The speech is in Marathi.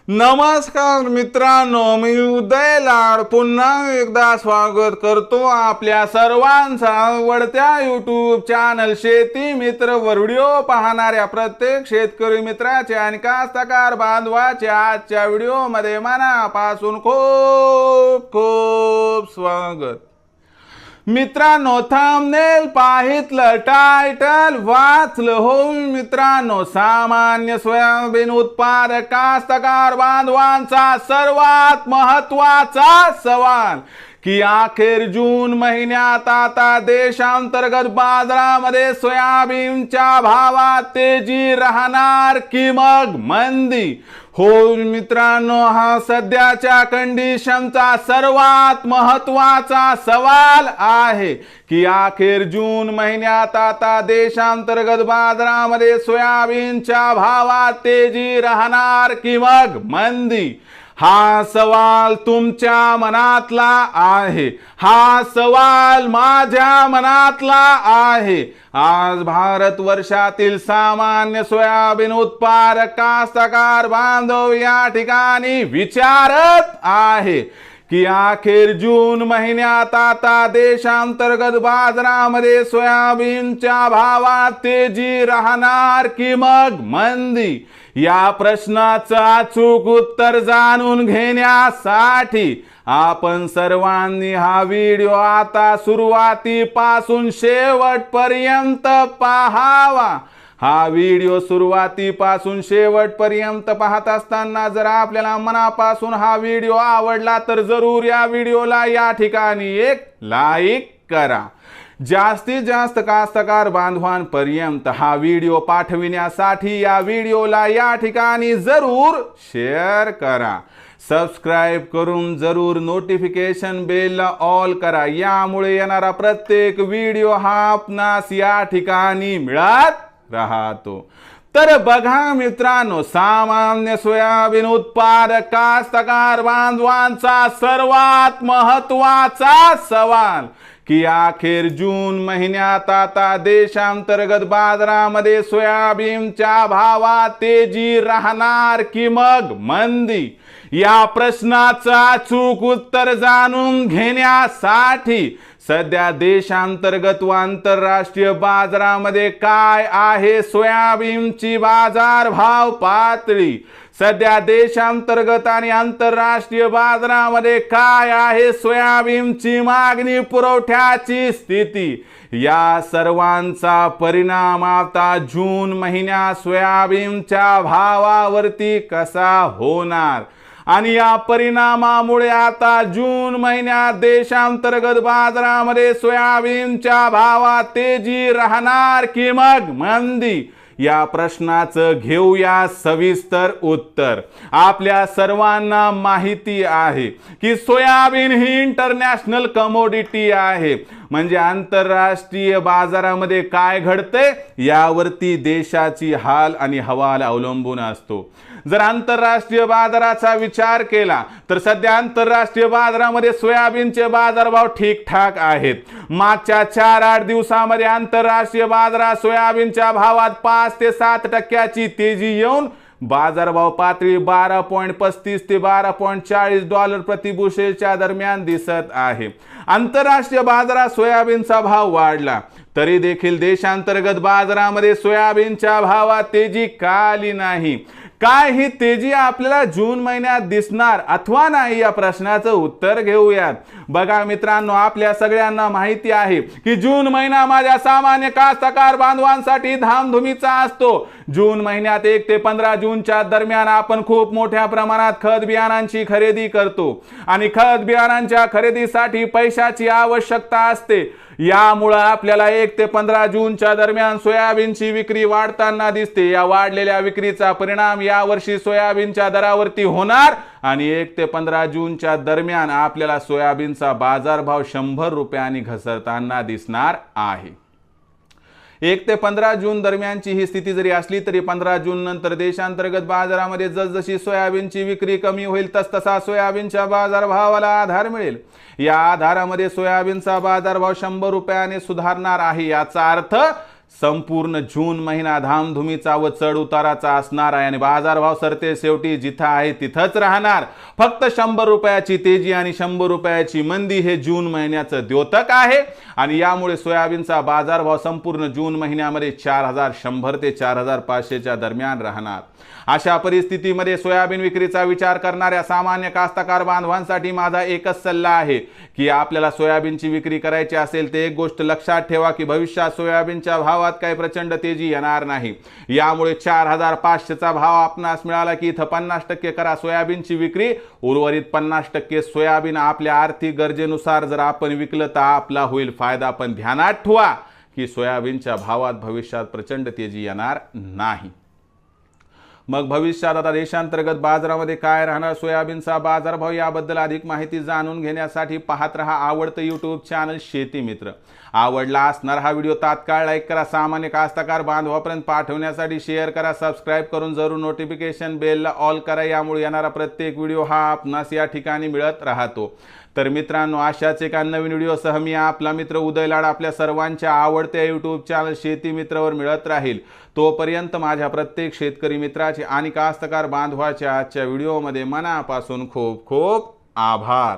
नमस्कार मित्रांनो, मी उदय लाड पुन्हा एकदा स्वागत करतो आपल्या सर्वांचा आवडत्या यूट्यूब चॅनल शेती मित्र वर व्हिडिओ पाहणाऱ्या प्रत्येक शेतकरी मित्राचे आणि कास्तकार बांधवाचे आजच्या व्हिडिओमध्ये मनापासून खूप खूप स्वागत। मित्रांनो, थंबनेल पाहितलं, टायटल वाचलं हो मित्रांनो, सामान्य सोयाबीन उत्पादक कास्तकार बांधवांचा सर्वात महत्त्वाचा सवाल की अखेर जून महिन्यात आता देशांतर्गत बाजारामध्ये सोयाबीनच्या भावात तेजी राहणार की मग मंदी? हो मित्रांनो, हा सध्याच्या कंडिशनचा सर्वात महत्त्वाचा सवाल आहे की अखेर जून महिन्यात आता देशांतर्गत बाजारामध्ये सोयाबीनच्या भावात तेजी राहणार की मग मंदी? हा सवाल तुमच्या मनातला आहे, हा सवाल माझ्या मनातला आहे। आज भारतवर्षातील सामान्य सोयाबीन उत्पादक कास्तकार बांधव या ठिकाणी विचारत आहे की अखेर जून महिन्यात आता देशांतर्गत बाजारामध्ये सोयाबीनच्या भावात तेजी राहणार की मग मंदी? या प्रश्नाचं अचूक उत्तर जाणून घेण्यासाठी आपण सर्वांनी हा व्हिडिओ आता सुरुवातीपासून शेवटपर्यंत पाहावा। हा व्हिडिओ सुरुवातीपासून शेवटपर्यंत पाहत असताना जर आपल्याला मनापासून हा व्हिडिओ आवडला तर जरूर या व्हिडिओला या ठिकाणी एक लाईक करा। जास्तीत जास्त कास्तकार बांधवांपर्यंत हा व्हिडिओ पाठविण्यासाठी या व्हिडिओला या ठिकाणी जरूर शेअर करा। सबस्क्राइब करून जरूर नोटिफिकेशन बेलला ऑल करा, यामुळे येणारा प्रत्येक व्हिडिओ हा आपणास या ठिकाणी मिळत राहतो। तर बघा मित्रांनो, सामान्य सोयाबीन उत्पादक कास्तकार बांधवांचा सर्वात महत्त्वाचा सवाल की अखेर जून महिन्यात आता देशांतर्गत बाजारामध्ये सोयाबीनच्या भावात तेजी राहणार की मग मंदी? या प्रश्नाचं अचूक उत्तर जाणून घेण्यासाठी सध्या देशांतर्गत व आंतरराष्ट्रीय बाजारामध्ये काय आहे सोयाबीनची बाजारभाव पातळी, सध्या देशांतर्गत आणि आंतरराष्ट्रीय बाजारामध्ये काय आहे सोयाबीनची मागणी पुरवठ्याची स्थिती, या सर्वांचा परिणाम आता जून महिन्यात सोयाबीनच्या भावावरती कसा होणार आणि या परिणामामुळे आता जून महिन्यात देशांतर्गत बाजारामध्ये सोयाबीनच्या भावात तेजी राहणार की मग मंदी? या प्रश्नाचं घेऊया सविस्तर उत्तर। आपल्या सर्वांना माहिती आहे की सोयाबीन ही इंटरनॅशनल कमोडिटी आहे, म्हणजे आंतरराष्ट्रीय बाजारामध्ये काय घडते यावरती देशाची हाल आणि हवाल अवलंबून असतो। जर आंतरराष्ट्रीय बाजाराचा विचार केला तर सध्या आंतरराष्ट्रीय बाजारामध्ये सोयाबीनचे बाजारभाव ठीकठाक आहेत। मागच्या 4-8 दिवसांमध्ये आंतरराष्ट्रीय बाजारात सोयाबीनच्या भावात 5 ते 7% तेजी येऊन बाजारभाव पातळी 12.35 ते 12.40 डॉलर प्रति बुशेलच्या दरम्यान दिसत आहे। आंतरराष्ट्रीय बाजारात सोयाबीनचा भाव वाढला तरी देखील देशांतर्गत बाजारामध्ये सोयाबीनच्या भावात तेजी का आली नाही? काय ही तेजी आपल्याला जून महिन्यात दिसणार अथवा नाही, या प्रश्नाचं उत्तर घेऊयात। बघा मित्रांनो, आपल्या सगळ्यांना माहिती आहे की जून महिना माझ्या सामान्य कास्तकार बांधवांसाठी धामधुमीचा असतो। जून महिन्यात 1 ते 15 जूनच्या दरम्यान आपण खूप मोठ्या प्रमाणात खत बियाणांची खरेदी करतो आणि खत बियाणांच्या खरेदीसाठी पैशाची आवश्यकता असते। यामुळे आपल्याला 1 ते 15 जूनच्या दरम्यान सोयाबीनची विक्री वाढताना दिसते। या वाढलेल्या विक्रीचा परिणाम यावर्षी सोयाबीनच्या दरावरती होणार आणि 1 ते 15 जूनच्या दरम्यान आपल्याला सोयाबीनचा बाजारभाव 100 रुपयांनी घसरताना दिसणार आहे। 1 ते 15 जून दरम्यानची ही स्थिती जरी असली तरी 15 जून नंतर देशांतर्गत बाजारामध्ये जसजशी सोयाबीनची विक्री कमी होईल तसतसा सोयाबीनच्या बाजारभावाला आधार मिळेल। या आधारामध्ये सोयाबीनचा बाजारभाव 100 रुपयाने सुधारणार आहे। याचा अर्थ संपूर्ण जून महिना धामधुमीचा व चढ उताराचा असणार आहे आणि बाजारभाव सरते शेवटी जिथं आहे तिथंच राहणार. फक्त 100 रुपयाची तेजी आणि 100 रुपयाची मंदी हे जून महिन्याचं द्योतक आहे आणि यामुळे सोयाबीनचा बाजारभाव संपूर्ण जून महिन्यामध्ये 4100 ते 4500च्या दरम्यान राहणार. अशा परिस्थितीमध्ये सोयाबीन विक्रीचा विचार करणाऱ्या सामान्य कास्तकार बांधवांसाठी माझा एकच सल्ला आहे की आपल्याला सोयाबीनची विक्री करायची असेल तर एक गोष्ट लक्षात ठेवा की भविष्यात सोयाबीनच्या भावात काही प्रचंड तेजी येणार नाही. यामुळे 4500चा भाव आपणास मिळाला की इथं 50% करा सोयाबीनची विक्री. उर्वरित 50% सोयाबीन आपल्या आर्थिक गरजेनुसार जर आपण विकलं तर आपला होईल फायदा. पण ध्यानात ठेवा की सोयाबीनच्या भावात भविष्यात प्रचंड तेजी येणार नाही. मग भविष्यात आता देशांतर्गत बाजारामध्ये काय राहणार, सोयाबीनचा बाजारभाव याबद्दल अधिक माहिती जाणून घेण्यासाठी पाहत रहा आवडतं यूट्यूब चॅनल शेती मित्र. आवडला असणार हा व्हिडिओ तात्काळ लाईक करा, सामान्य कास्तकार बांधवापर्यंत पाठवण्यासाठी शेअर करा, सबस्क्राईब करून जरूर नोटिफिकेशन बेलला ऑल करा. यामुळे येणारा प्रत्येक व्हिडिओ हा आपणास या ठिकाणी मिळत राहतो. तर मित्रांनो, अशाच एका नवीन व्हिडिओसह मी आपला मित्र उदय लाड आपल्या सर्वांच्या आवडत्या यूट्यूब चॅनल शेती मित्रवर मिळत राहील. तोपर्यंत माझ्या प्रत्येक शेतकरी मित्राचे आणि कास्तकार बांधवाच्या आजच्या व्हिडिओमध्ये मनापासून खूप खूप आभार.